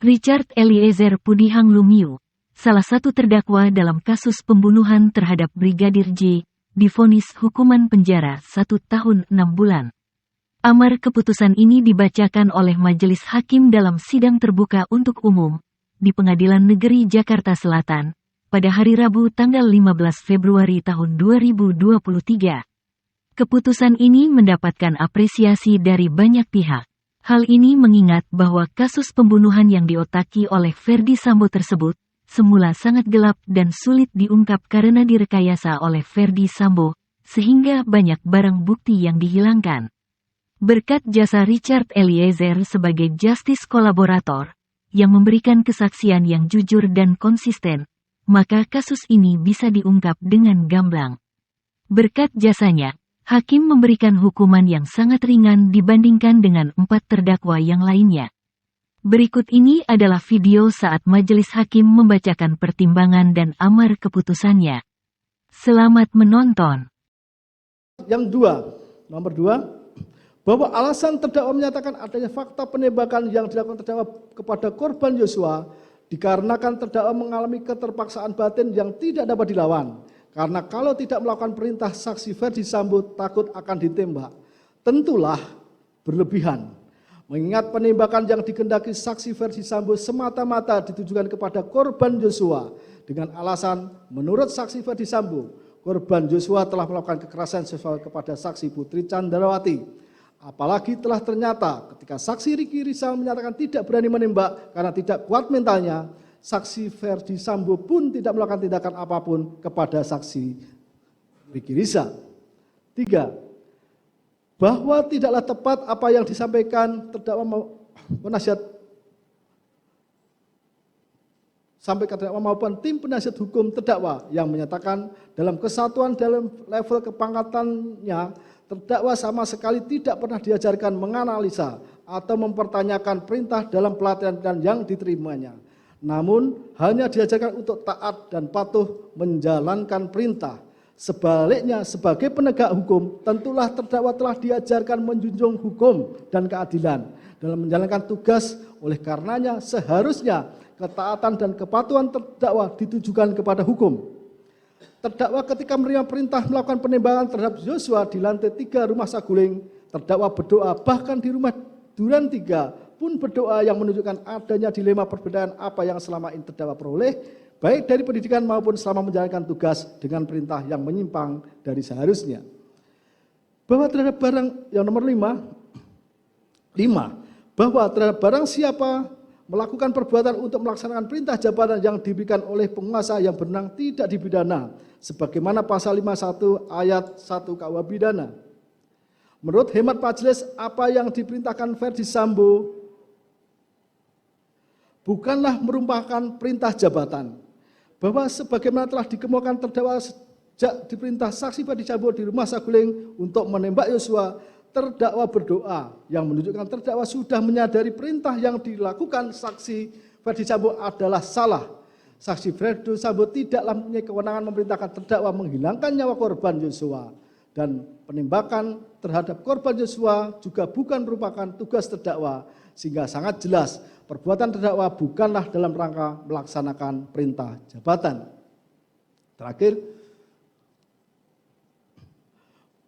Richard Eliezer Pudihang Lumiu, salah satu terdakwa dalam kasus pembunuhan terhadap Brigadir J, divonis hukuman penjara 1 tahun 6 bulan. Amar keputusan ini dibacakan oleh Majelis Hakim dalam sidang terbuka untuk umum di Pengadilan Negeri Jakarta Selatan pada hari Rabu tanggal 15 Februari tahun 2023. Keputusan ini mendapatkan apresiasi dari banyak pihak. Hal ini mengingat bahwa kasus pembunuhan yang diotaki oleh Ferdy Sambo tersebut semula sangat gelap dan sulit diungkap karena direkayasa oleh Ferdy Sambo, sehingga banyak barang bukti yang dihilangkan. Berkat jasa Richard Eliezer sebagai justice kolaborator, yang memberikan kesaksian yang jujur dan konsisten, maka kasus ini bisa diungkap dengan gamblang. Berkat jasanya, Hakim memberikan hukuman yang sangat ringan dibandingkan dengan 4 terdakwa yang lainnya. Berikut ini adalah video saat Majelis Hakim membacakan pertimbangan dan amar keputusannya. Selamat menonton. Yang nomor dua, bahwa alasan terdakwa menyatakan adanya fakta penembakan yang dilakukan terdakwa kepada korban Yosua dikarenakan terdakwa mengalami keterpaksaan batin yang tidak dapat dilawan. Karena kalau tidak melakukan perintah saksi Ferdy Sambo takut akan ditembak, tentulah berlebihan. Mengingat penembakan yang dikehendaki saksi Ferdy Sambo semata-mata ditujukan kepada korban Yosua dengan alasan menurut saksi Ferdy Sambo, korban Yosua telah melakukan kekerasan seksual kepada saksi Putri Candrawati. Apalagi telah ternyata ketika saksi Ricky Rizal menyatakan tidak berani menembak karena tidak kuat mentalnya, saksi Ferdy Sambo pun tidak melakukan tindakan apapun kepada saksi Ricky Rizal. 3. Bahwa tidaklah tepat apa yang disampaikan terdakwa penasihat maupun tim penasihat hukum terdakwa yang menyatakan dalam kesatuan dalam level kepangkatannya terdakwa sama sekali tidak pernah diajarkan menganalisa atau mempertanyakan perintah dalam pelatihan yang diterimanya. Namun hanya diajarkan untuk taat dan patuh menjalankan perintah. Sebaliknya sebagai penegak hukum tentulah terdakwa telah diajarkan menjunjung hukum dan keadilan dalam menjalankan tugas. Oleh karenanya seharusnya ketaatan dan kepatuhan terdakwa ditujukan kepada hukum. Terdakwa ketika menerima perintah melakukan penembakan terhadap Yosua di lantai 3 rumah Saguling, terdakwa berdoa, bahkan di rumah Duren 3 pun berdoa yang menunjukkan adanya dilema perbedaan apa yang selama ini terdakwa peroleh, baik dari pendidikan maupun selama menjalankan tugas dengan perintah yang menyimpang dari seharusnya. Bahwa terhadap barang yang nomor 5, bahwa terhadap barang siapa melakukan perbuatan untuk melaksanakan perintah jabatan yang diberikan oleh penguasa yang berwenang tidak dipidana, sebagaimana pasal 51 ayat 1 KUH pidana. Menurut hemat majelis, apa yang diperintahkan Ferdy Sambo bukanlah merupakan perintah jabatan. Bahwa sebagaimana telah dikemukakan terdakwa sejak diperintah saksi Ferdy Sambo di rumah Saguling untuk menembak Yosua, terdakwa berdoa yang menunjukkan terdakwa sudah menyadari perintah yang dilakukan saksi Ferdy Sambo adalah salah. Saksi Ferdy Sambo tidaklah mempunyai kewenangan memerintahkan terdakwa menghilangkan nyawa korban Yosua. Dan penembakan terhadap korban Yosua juga bukan merupakan tugas terdakwa, sehingga sangat jelas perbuatan terdakwa bukanlah dalam rangka melaksanakan perintah jabatan. Terakhir,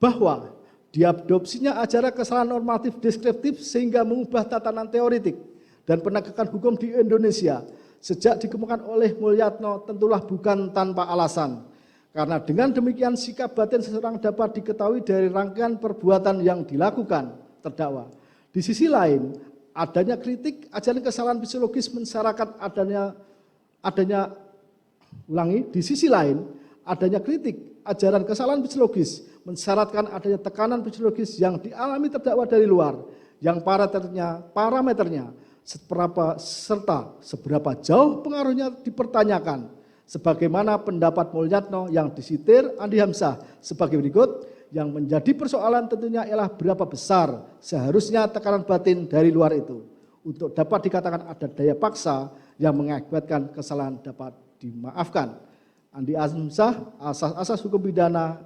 bahwa diadopsinya ajaran kesalahan normatif deskriptif sehingga mengubah tatanan teoretik dan penegakan hukum di Indonesia sejak dikemukakan oleh Mulyatno tentulah bukan tanpa alasan. Karena dengan demikian sikap batin seseorang dapat diketahui dari rangkaian perbuatan yang dilakukan terdakwa. Di sisi lain, adanya kritik ajaran kesalahan psikologis mensyaratkan di sisi lain, adanya kritik ajaran kesalahan psikologis mensyaratkan adanya tekanan psikologis yang dialami terdakwa dari luar, yang parameternya serta seberapa jauh pengaruhnya dipertanyakan. Sebagaimana pendapat Mulyatno yang disitir Andi Hamzah sebagai berikut, yang menjadi persoalan tentunya ialah berapa besar seharusnya tekanan batin dari luar itu untuk dapat dikatakan ada daya paksa yang mengakibatkan kesalahan dapat dimaafkan. Andi Hamzah, Asas Hukum Pidana,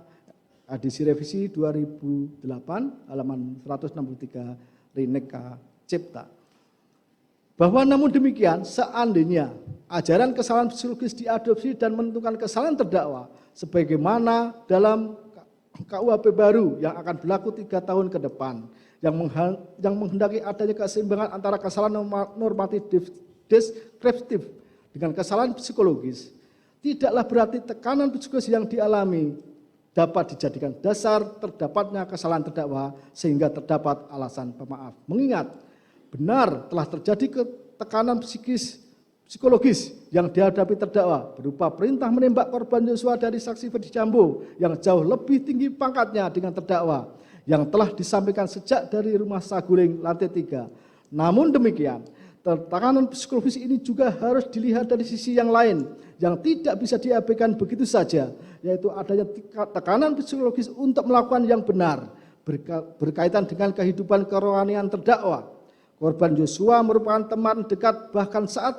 edisi revisi 2008, halaman 163, Rineka Cipta. Bahwa namun demikian, seandainya ajaran kesalahan psikologis diadopsi dan menentukan kesalahan terdakwa, sebagaimana dalam KUHP baru yang akan berlaku 3 tahun ke depan, yang menghendaki adanya keseimbangan antara kesalahan normatif deskriptif dengan kesalahan psikologis, tidaklah berarti tekanan psikologis yang dialami dapat dijadikan dasar terdapatnya kesalahan terdakwa sehingga terdapat alasan pemaaf. Mengingat benar telah terjadi tekanan psikologis yang dihadapi terdakwa berupa perintah menembak korban Yosua dari saksi Ferdi Sambo yang jauh lebih tinggi pangkatnya dengan terdakwa yang telah disampaikan sejak dari rumah Saguling lantai 3. Namun demikian, tekanan psikologis ini juga harus dilihat dari sisi yang lain yang tidak bisa diabaikan begitu saja, yaitu adanya tekanan psikologis untuk melakukan yang benar berkaitan dengan kehidupan kerohanian terdakwa. Korban Yosua merupakan teman dekat bahkan saat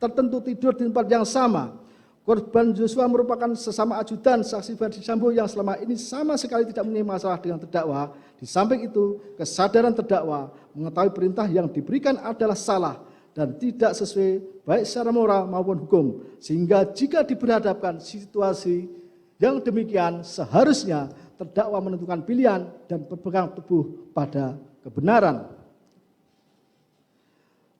tertentu tidur di tempat yang sama. Korban Yosua merupakan sesama ajudan saksi Ferdi Sambo yang selama ini sama sekali tidak mempunyai masalah dengan terdakwa. Di samping itu, kesadaran terdakwa mengetahui perintah yang diberikan adalah salah dan tidak sesuai baik secara moral maupun hukum. Sehingga jika diberhadapkan situasi yang demikian, seharusnya terdakwa menentukan pilihan dan berpegang teguh pada kebenaran.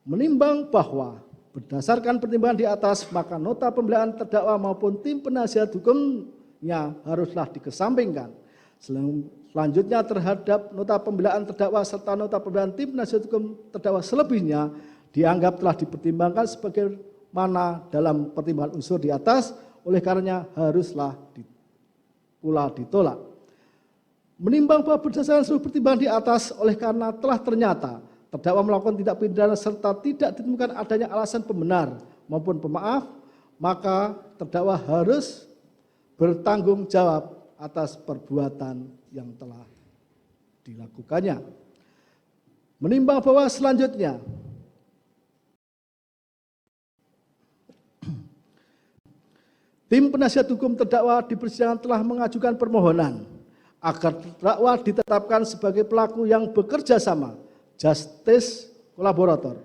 Menimbang bahwa berdasarkan pertimbangan di atas, maka nota pembelaan terdakwa maupun tim penasihat hukumnya haruslah dikesampingkan. Selanjutnya terhadap nota pembelaan terdakwa serta nota pembelaan tim penasihat hukum terdakwa selebihnya dianggap telah dipertimbangkan sebagaimana dalam pertimbangan unsur di atas, oleh karenanya haruslah pula ditolak. Menimbang bahwa berdasarkan seluruh pertimbangan di atas, oleh karena telah ternyata terdakwa melakukan tindak pidana serta tidak ditemukan adanya alasan pembenar maupun pemaaf, maka terdakwa harus bertanggung jawab atas perbuatan yang telah dilakukannya. Menimbang bahwa selanjutnya tim penasihat hukum terdakwa di persidangan telah mengajukan permohonan agar terdakwa ditetapkan sebagai pelaku yang bekerja sama, justice kolaborator.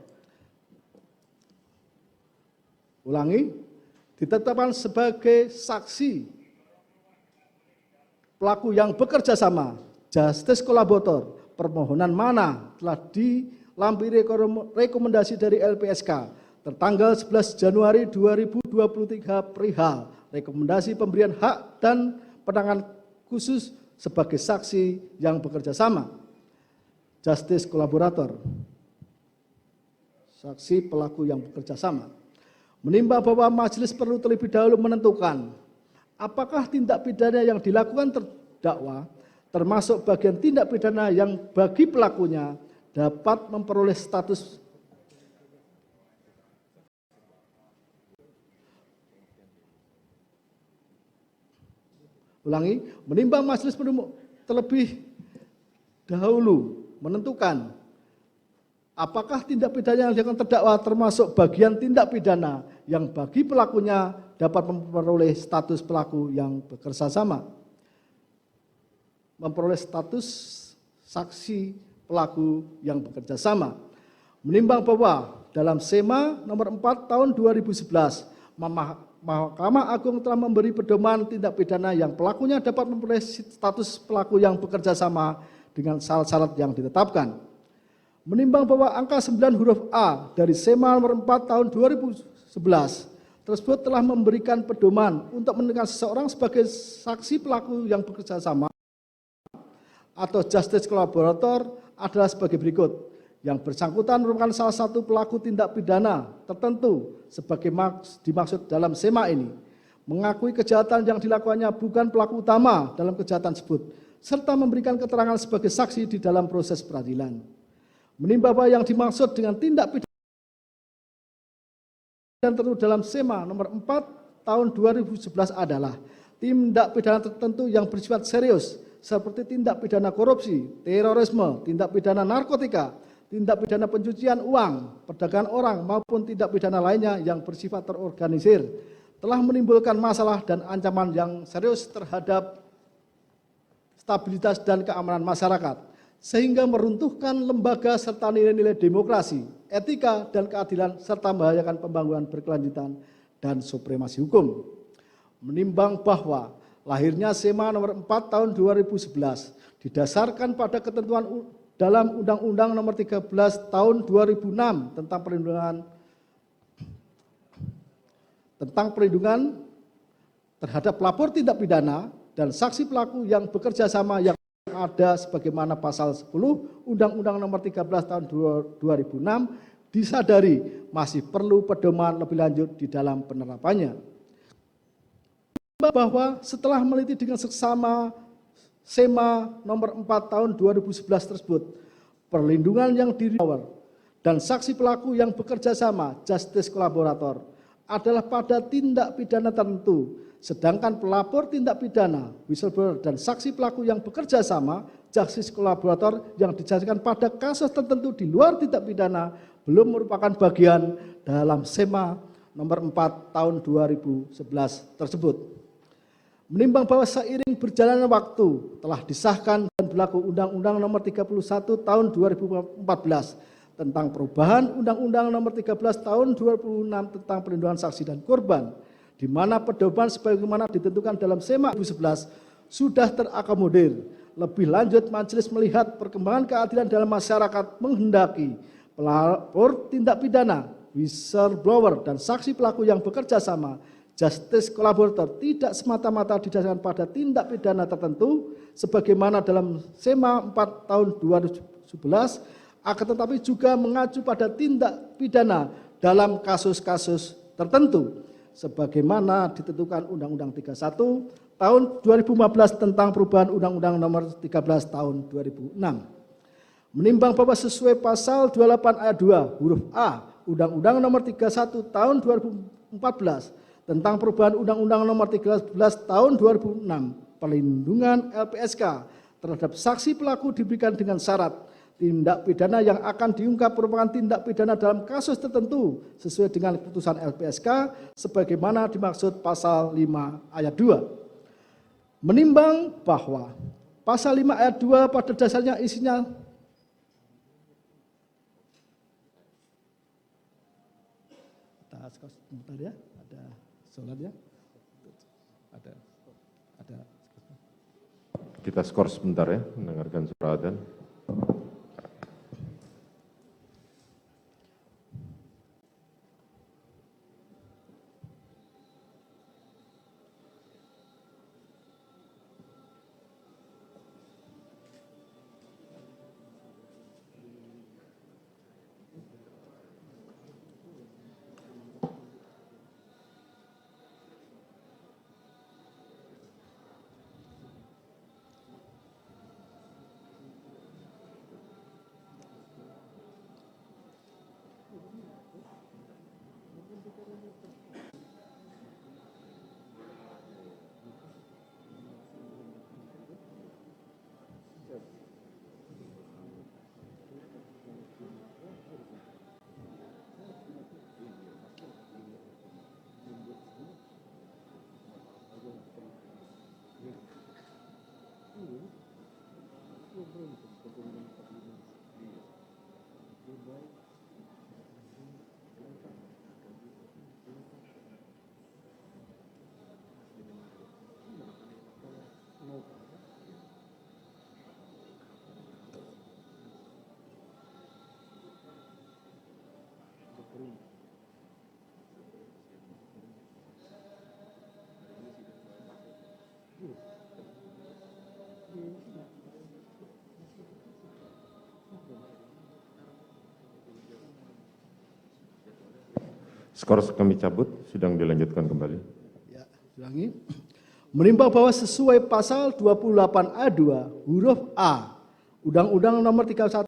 Ulangi, ditetapkan sebagai saksi pelaku yang bekerja sama, justice kolaborator. Permohonan mana telah dilampiri rekomendasi dari LPSK tertanggal 11 Januari 2023 perihal rekomendasi pemberian hak dan penanganan khusus sebagai saksi yang bekerja sama. Justice kolaborator, saksi pelaku yang bekerja sama. Menimbang bahwa majelis perlu terlebih dahulu menentukan apakah tindak pidana yang dilakukan terdakwa termasuk bagian tindak pidana yang bagi pelakunya dapat memperoleh status menimbang majelis perlu terlebih dahulu menentukan apakah tindak pidana yang dilakukan terdakwa termasuk bagian tindak pidana yang bagi pelakunya dapat memperoleh status pelaku yang bekerja sama. Memperoleh status saksi pelaku yang bekerja sama. Menimbang bahwa dalam SEMA nomor 4 tahun 2011, Mahkamah Agung telah memberi pedoman tindak pidana yang pelakunya dapat memperoleh status pelaku yang bekerja sama dengan syarat-syarat yang ditetapkan. Menimbang bahwa angka 9 huruf A dari SEMA nomor 4 tahun 2011 tersebut telah memberikan pedoman untuk menentukan seseorang sebagai saksi pelaku yang bekerja sama atau justice collaborator adalah sebagai berikut. Yang bersangkutan merupakan salah satu pelaku tindak pidana tertentu sebagai dimaksud dalam SEMA ini, mengakui kejahatan yang dilakukannya bukan pelaku utama dalam kejahatan tersebut, serta memberikan keterangan sebagai saksi di dalam proses peradilan. Menimbang bahwa yang dimaksud dengan tindak pidana tertentu dalam SEMA nomor 4 tahun 2011 adalah tindak pidana tertentu yang bersifat serius seperti tindak pidana korupsi, terorisme, tindak pidana narkotika, tindak pidana pencucian uang, perdagangan orang maupun tindak pidana lainnya yang bersifat terorganisir telah menimbulkan masalah dan ancaman yang serius terhadap stabilitas dan keamanan masyarakat sehingga meruntuhkan lembaga serta nilai-nilai demokrasi, etika dan keadilan, serta membahayakan pembangunan berkelanjutan dan supremasi hukum. Menimbang bahwa lahirnya SEMA nomor 4 tahun 2011 didasarkan pada ketentuan dalam Undang-Undang nomor 13 tahun 2006 tentang perlindungan terhadap pelapor tindak pidana dan saksi pelaku yang bekerja sama yang ada sebagaimana pasal 10 Undang-Undang nomor 13 tahun 2006 disadari masih perlu pedoman lebih lanjut di dalam penerapannya. Bahwa setelah meneliti dengan seksama SEMA nomor 4 tahun 2011 tersebut, perlindungan yang diri dan saksi pelaku yang bekerja sama justice kolaborator adalah pada tindak pidana tertentu, sedangkan pelapor tindak pidana whistleblower dan saksi pelaku yang bekerja sama justice kolaborator yang dijelaskan pada kasus tertentu di luar tindak pidana belum merupakan bagian dalam SEMA nomor 4 tahun 2011 tersebut. Menimbang bahwa seiring berjalannya waktu telah disahkan dan berlaku Undang-Undang nomor 31 tahun 2014 tentang perubahan Undang-Undang nomor 13 tahun 2006 tentang perlindungan saksi dan korban, di mana pedoman sebagaimana ditentukan dalam SEMA 2011 sudah terakomodir. Lebih lanjut, majelis melihat perkembangan keadilan dalam masyarakat menghendaki pelapor tindak pidana, whistleblower, dan saksi pelaku yang bekerja sama justice kolaborator tidak semata-mata didasarkan pada tindak pidana tertentu sebagaimana dalam SEMA 4 tahun 2011, akan tetapi juga mengacu pada tindak pidana dalam kasus-kasus tertentu sebagaimana ditentukan Undang-Undang 31 tahun 2015 tentang perubahan Undang-Undang nomor 13 tahun 2006. Menimbang bahwa sesuai pasal 28 ayat 2 huruf A Undang-Undang nomor 31 tahun 2014 tentang perubahan Undang-Undang nomor 13 tahun 2006, perlindungan LPSK terhadap saksi pelaku diberikan dengan syarat tindak pidana yang akan diungkap merupakan tindak pidana dalam kasus tertentu sesuai dengan keputusan LPSK sebagaimana dimaksud pasal 5 ayat 2. Menimbang bahwa pasal 5 ayat 2 pada dasarnya isinya Kita skor sebentar ya, mendengarkan suara adzan. Skor kami cabut, sidang dilanjutkan kembali. Ya, ulangi. Menimbang bahwa sesuai pasal 28 ayat 2 huruf A Undang-Undang nomor 31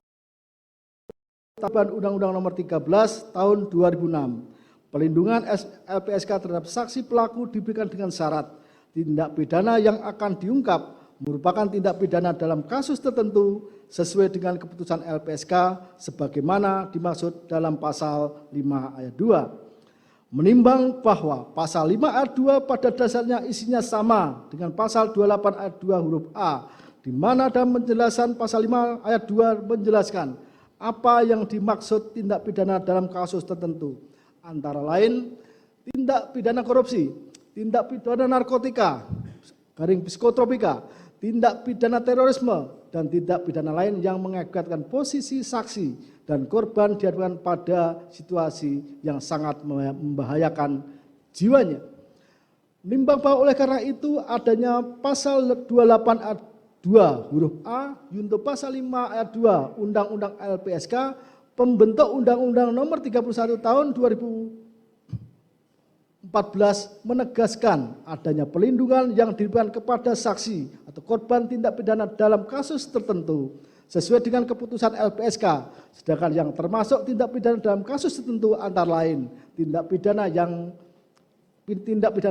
Undang-Undang nomor 13 tahun 2006, perlindungan LPSK terhadap saksi pelaku diberikan dengan syarat tindak pidana yang akan diungkap merupakan tindak pidana dalam kasus tertentu sesuai dengan keputusan LPSK sebagaimana dimaksud dalam pasal 5 ayat 2. Menimbang bahwa pasal 5 ayat 2 pada dasarnya isinya sama dengan pasal 28 ayat 2 huruf A, di mana dalam penjelasan pasal 5 ayat 2 menjelaskan apa yang dimaksud tindak pidana dalam kasus tertentu, antara lain tindak pidana korupsi, tindak pidana narkotika, garing psikotropika, tindak pidana terorisme, dan tindak pidana lain yang mengakibatkan posisi saksi dan korban dihadapkan pada situasi yang sangat membahayakan jiwanya. Menimbang bahwa oleh karena itu adanya pasal 28 ayat 2 huruf A junto pasal 5 ayat 2 Undang-Undang LPSK pembentuk Undang-Undang Nomor 31 Tahun 2014 menegaskan adanya pelindungan yang diberikan kepada saksi atau korban tindak pidana dalam kasus tertentu sesuai dengan keputusan LPSK, sedangkan yang termasuk tindak pidana dalam kasus tertentu antara lain tindak pidana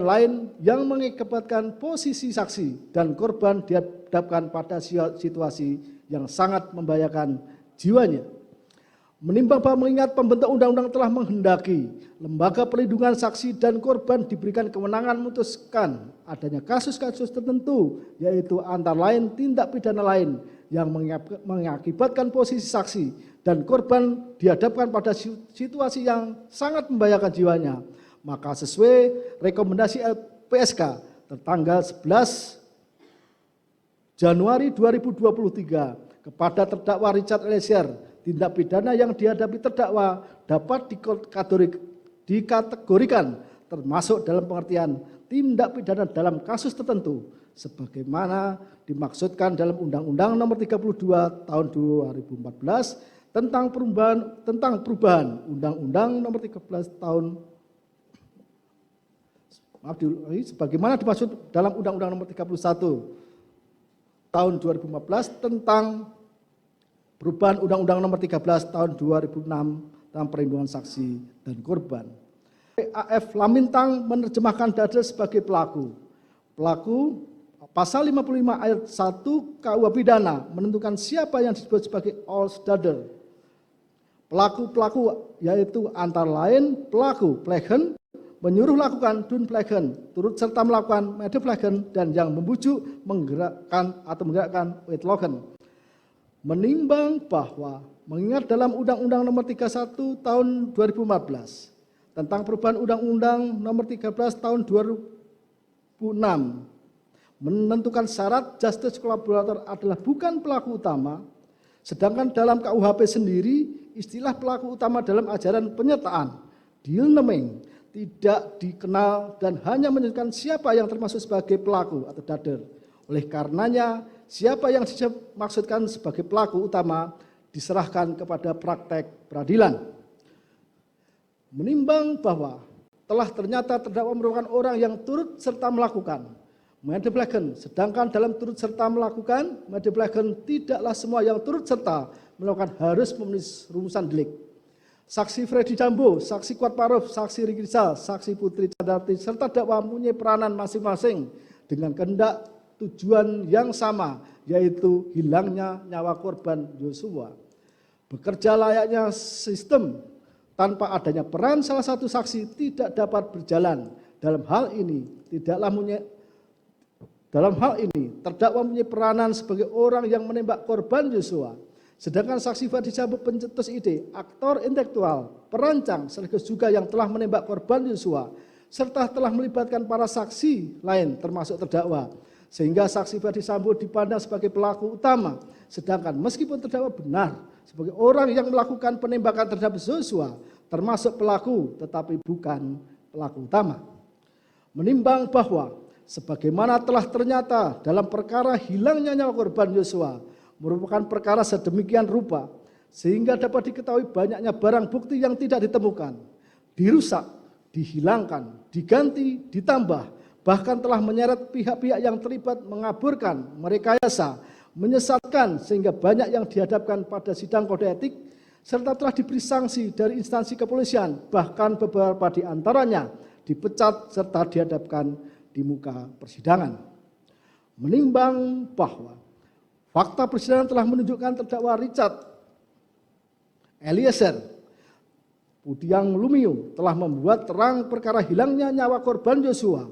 lain yang mengakibatkan posisi saksi dan korban dihadapkan pada situasi yang sangat membahayakan jiwanya. Menimbang bahwa mengingat pembentuk undang-undang telah menghendaki lembaga perlindungan saksi dan korban diberikan kewenangan memutuskan adanya kasus-kasus tertentu, yaitu antara lain tindak pidana lain yang mengakibatkan posisi saksi dan korban dihadapkan pada situasi yang sangat membahayakan jiwanya, maka sesuai rekomendasi LPSK tertanggal 11 Januari 2023 kepada terdakwa Richard Eliezer, tindak pidana yang dihadapi terdakwa dapat dikategorikan termasuk dalam pengertian tindak pidana dalam kasus tertentu sebagaimana dimaksudkan dalam Undang-Undang Nomor 32 Tahun 2014 tentang perubahan Undang-Undang Nomor 13 Tahun sebagaimana dimaksud dalam Undang-Undang Nomor 31 Tahun 2014 tentang perubahan Undang-Undang Nomor 13 Tahun 2006 tentang perlindungan saksi dan korban. PAF Lamintang menerjemahkan Dader sebagai pelaku. Pelaku pasal 55 ayat 1 KUH Pidana menentukan siapa yang disebut sebagai Dader. Pelaku-pelaku yaitu antara lain pelaku plegen, menyuruh lakukan dunplegen, turut serta melakukan medeplegen, dan yang membujuk, menggerakkan wetlogen. Menimbang bahwa mengingat dalam Undang-Undang Nomor 31 Tahun 2014 tentang perubahan Undang-Undang Nomor 13 Tahun 2006 menentukan syarat justice collaborator adalah bukan pelaku utama, sedangkan dalam KUHP sendiri istilah pelaku utama dalam ajaran penyertaan deal naming tidak dikenal dan hanya menyebutkan siapa yang termasuk sebagai pelaku atau dader. Oleh karenanya, siapa yang dimaksudkan sebagai pelaku utama diserahkan kepada praktek peradilan. Menimbang bahwa telah ternyata terdakwa merupakan orang yang turut serta melakukan medeplegen, sedangkan dalam turut serta melakukan medeplegen tidaklah semua yang turut serta melakukan harus memenuhi rumusan delik. Saksi Freddy Sambo, saksi Kuatmaruf, saksi Ricky Rizal, saksi Putri Candrawati serta dakwa mempunyai peranan masing-masing dengan kehendak tujuan yang sama, yaitu hilangnya nyawa korban Yosua. Bekerja layaknya sistem tanpa adanya peran salah satu saksi tidak dapat berjalan. Dalam hal ini terdakwa mempunyai peranan sebagai orang yang menembak korban Yosua. Sedangkan saksi Freddy Sambo pencetus ide, aktor intelektual, perancang, sekaligus juga yang telah menembak korban Yosua, serta telah melibatkan para saksi lain termasuk terdakwa. Sehingga saksi Freddy Sambo dipandang sebagai pelaku utama. Sedangkan meskipun terdakwa benar sebagai orang yang melakukan penembakan terhadap Yosua, termasuk pelaku tetapi bukan pelaku utama. Menimbang bahwa sebagaimana telah ternyata dalam perkara hilangnya nyawa korban Yosua merupakan perkara sedemikian rupa sehingga dapat diketahui banyaknya barang bukti yang tidak ditemukan, dirusak, dihilangkan, diganti, ditambah, bahkan telah menyeret pihak-pihak yang terlibat mengaburkan, merekayasa, menyesatkan sehingga banyak yang dihadapkan pada sidang kode etik serta telah diberi sanksi dari instansi kepolisian, bahkan beberapa di antaranya dipecat serta dihadapkan di muka persidangan. Menimbang bahwa fakta persidangan telah menunjukkan terdakwa Richard Eliezer Pudiang Lumiu telah membuat terang perkara hilangnya nyawa korban Yosua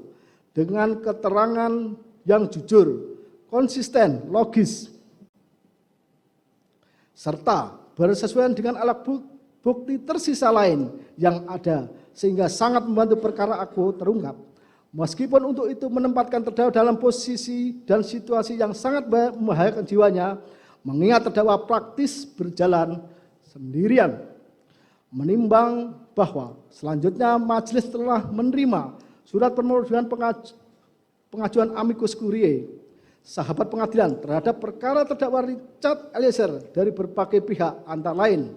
dengan keterangan yang jujur, konsisten, logis, serta bersesuaian dengan alat bukti tersisa lain yang ada, sehingga sangat membantu perkara aku terungkap. Meskipun untuk itu menempatkan terdakwa dalam posisi dan situasi yang sangat membahayakan jiwanya, mengingat terdakwa praktis berjalan sendirian. Menimbang bahwa selanjutnya majelis telah menerima surat permohonan pengajuan amicus curiae, sahabat pengadilan, terhadap perkara terdakwa Richard Eliezer dari berbagai pihak, antara lain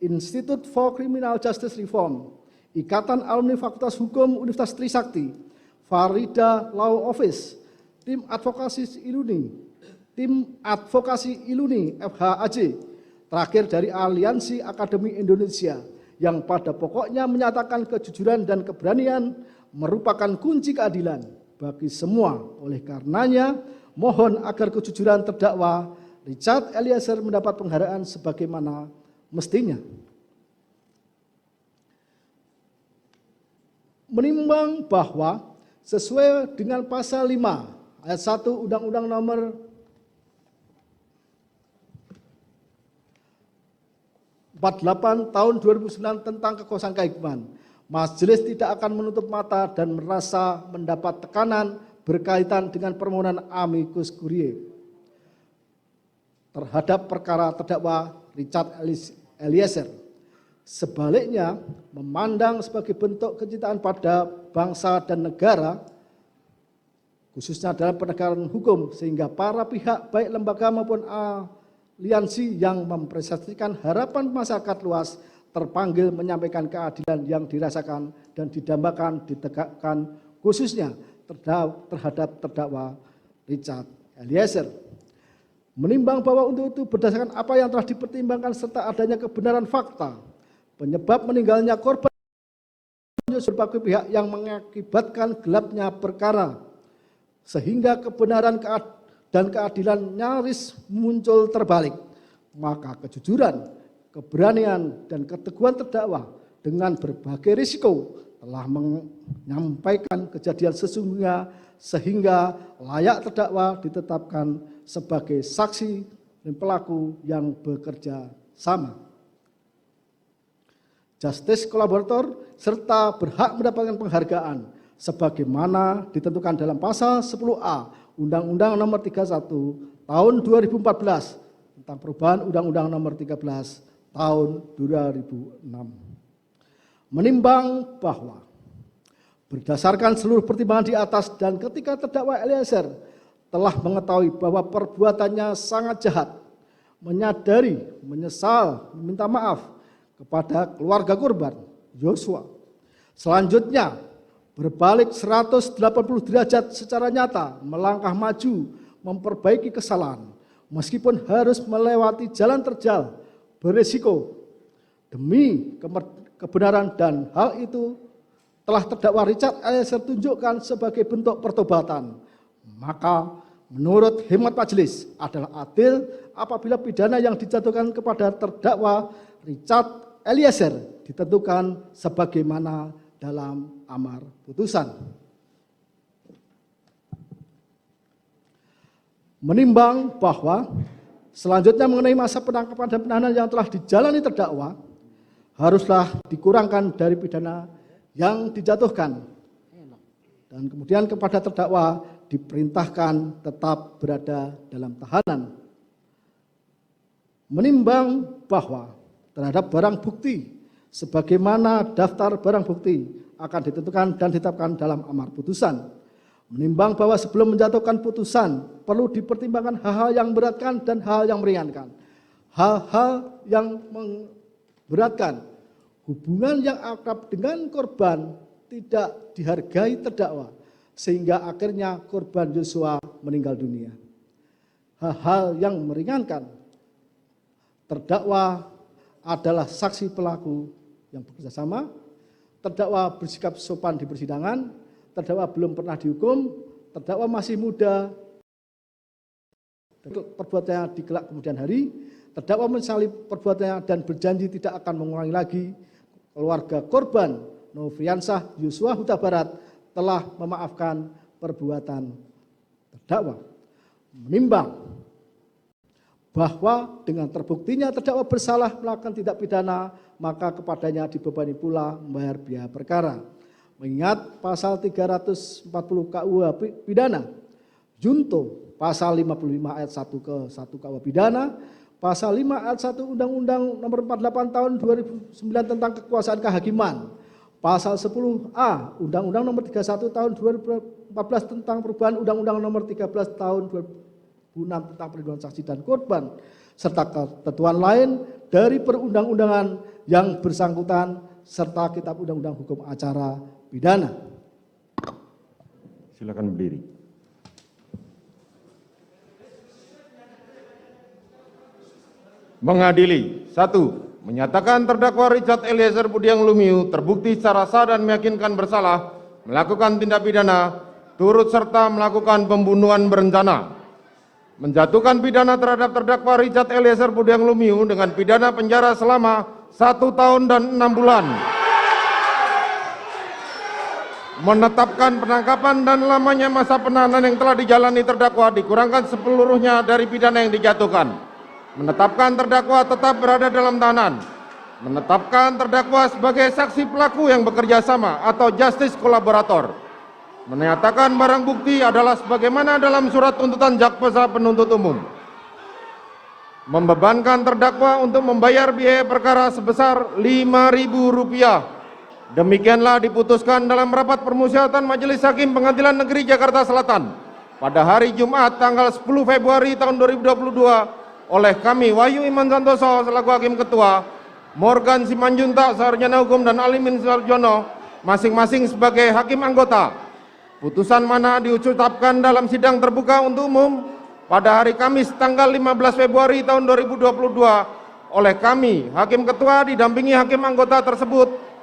Institute for Criminal Justice Reform, Ikatan Alumni Fakultas Hukum Universitas Trisakti, Farida Law Office, Tim Advokasi Iluni FHAJ, terakhir dari Aliansi Akademi Indonesia, yang pada pokoknya menyatakan kejujuran dan keberanian merupakan kunci keadilan bagi semua. Oleh karenanya, mohon agar kejujuran terdakwa Richard Eliezer mendapat penghargaan sebagaimana mestinya. Menimbang bahwa sesuai dengan pasal 5 ayat 1 Undang-Undang Nomor 48 tahun 2009 tentang kekuasaan kehakiman, majelis tidak akan menutup mata dan merasa mendapat tekanan berkaitan dengan permohonan amicus curiae terhadap perkara terdakwa Richard Eliezer. Sebaliknya, memandang sebagai bentuk kecintaan pada bangsa dan negara, khususnya dalam penegakan hukum, sehingga para pihak baik lembaga maupun aliansi yang mempresentasikan harapan masyarakat luas terpanggil menyampaikan keadilan yang dirasakan dan didambakan ditegakkan khususnya terhadap terdakwa Richard Eliezer. Menimbang bahwa untuk itu berdasarkan apa yang telah dipertimbangkan serta adanya kebenaran fakta penyebab meninggalnya korban berbagai pihak yang mengakibatkan gelapnya perkara, sehingga kebenaran dan keadilan nyaris muncul terbalik, maka kejujuran, keberanian, dan keteguhan terdakwa dengan berbagai risiko telah menyampaikan kejadian sesungguhnya, sehingga layak terdakwa ditetapkan sebagai saksi dan pelaku yang bekerja sama, justice kolaborator, serta berhak mendapatkan penghargaan sebagaimana ditentukan dalam pasal 10A Undang-Undang Nomor 31 Tahun 2014 tentang perubahan Undang-Undang Nomor 13 Tahun 2006. Menimbang bahwa berdasarkan seluruh pertimbangan di atas dan ketika terdakwa Eliezer telah mengetahui bahwa perbuatannya sangat jahat, menyadari, menyesal, meminta maaf kepada keluarga korban Yosua. Selanjutnya, berbalik 180 derajat secara nyata, melangkah maju, memperbaiki kesalahan, meskipun harus melewati jalan terjal, berisiko, demi kebenaran, dan hal itu telah terdakwa Richard Eliezer tunjukkan sebagai bentuk pertobatan. Maka menurut hemat majelis adalah adil apabila pidana yang dijatuhkan kepada terdakwa Richard Eliezer ditentukan sebagaimana dalam amar putusan. Menimbang bahwa selanjutnya mengenai masa penangkapan dan penahanan yang telah dijalani terdakwa haruslah dikurangkan dari pidana yang dijatuhkan, dan kemudian kepada terdakwa diperintahkan tetap berada dalam tahanan. Menimbang bahwa terhadap barang bukti sebagaimana daftar barang bukti akan ditentukan dan ditetapkan dalam amar putusan. Menimbang bahwa sebelum menjatuhkan putusan perlu dipertimbangkan hal-hal yang memberatkan dan hal yang meringankan. Hal-hal yang memberatkan, hubungan yang akrab dengan korban tidak dihargai terdakwa, sehingga akhirnya korban Yosua meninggal dunia. Hal-hal yang meringankan, terdakwa adalah saksi pelaku yang bekerja sama, terdakwa bersikap sopan di persidangan, terdakwa belum pernah dihukum, terdakwa masih muda, perbuatannya dikelak kemudian hari, terdakwa menyesali perbuatannya dan berjanji tidak akan mengulangi lagi. Keluarga korban Nofriansah Yosua Huta Barat telah memaafkan perbuatan terdakwa. Menimbang bahwa dengan terbuktinya terdakwa bersalah melakukan tindak pidana, maka kepadanya dibebani pula membayar biaya perkara. Mengingat pasal 340 KUH pidana, junto pasal 55 ayat 1 ke 1 KUH pidana, pasal 5 ayat 1 Undang-Undang Nomor 48 Tahun 2009 tentang kekuasaan kehakiman, pasal 10A Undang-Undang Nomor 31 Tahun 2014 tentang perubahan Undang-Undang Nomor 13 Tahun 2006 tentang perlindungan saksi dan korban, serta ketentuan lain dari perundang-undangan yang bersangkutan, serta Kitab Undang-Undang Hukum Acara Pidana. Silakan berdiri. Mengadili. 1. Menyatakan terdakwa Richard Eliezer Budiang Lumiu terbukti secara sah dan meyakinkan bersalah melakukan tindak pidana turut serta melakukan pembunuhan berencana, menjatuhkan pidana terhadap terdakwa Richard Eliezer Budiang Lumiu dengan pidana penjara selama 1 tahun dan 6 bulan, menetapkan penangkapan dan lamanya masa penahanan yang telah dijalani terdakwa dikurangkan sepeluruhnya dari pidana yang dijatuhkan, menetapkan terdakwa tetap berada dalam tahanan, menetapkan terdakwa sebagai saksi pelaku yang bekerja sama atau justice kolaborator, menyatakan barang bukti adalah sebagaimana dalam surat tuntutan jaksa penuntut umum, membebankan terdakwa untuk membayar biaya perkara sebesar Rp5.000. Demikianlah diputuskan dalam rapat permusyawaratan Majelis Hakim Pengadilan Negeri Jakarta Selatan pada hari Jumat tanggal 10 Februari tahun 2022 oleh kami Wahyu Iman Santoso selaku Hakim Ketua, Morgan Simanjuntak Sarjana Hukum dan Alimin Sarjono masing-masing sebagai Hakim Anggota. Putusan mana diucapkan dalam sidang terbuka untuk umum pada hari Kamis tanggal 15 Februari tahun 2022 oleh kami Hakim Ketua didampingi Hakim Anggota tersebut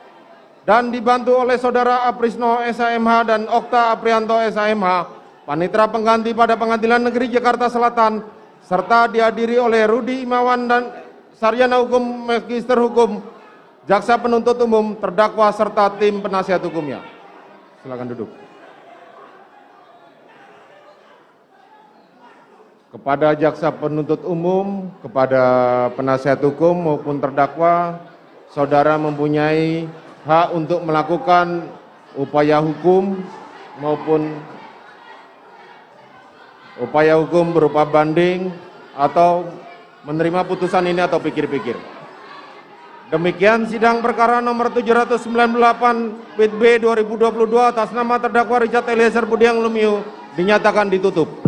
dan dibantu oleh Saudara Aprisno SHMH dan Okta Aprianto SHMH, Panitera Pengganti pada Pengadilan Negeri Jakarta Selatan, serta dihadiri oleh Rudi Imawan dan Sarjana Hukum Magister Hukum, Jaksa Penuntut Umum, terdakwa serta tim penasihat hukumnya. Silakan duduk. Kepada Jaksa Penuntut Umum, kepada penasihat hukum maupun terdakwa, saudara mempunyai hak untuk melakukan upaya hukum maupun upaya hukum berupa banding atau menerima putusan ini atau pikir-pikir. Demikian sidang perkara nomor 798 PIT B 2022 atas nama terdakwa Richard Eliezer Budiang Lumiu dinyatakan ditutup.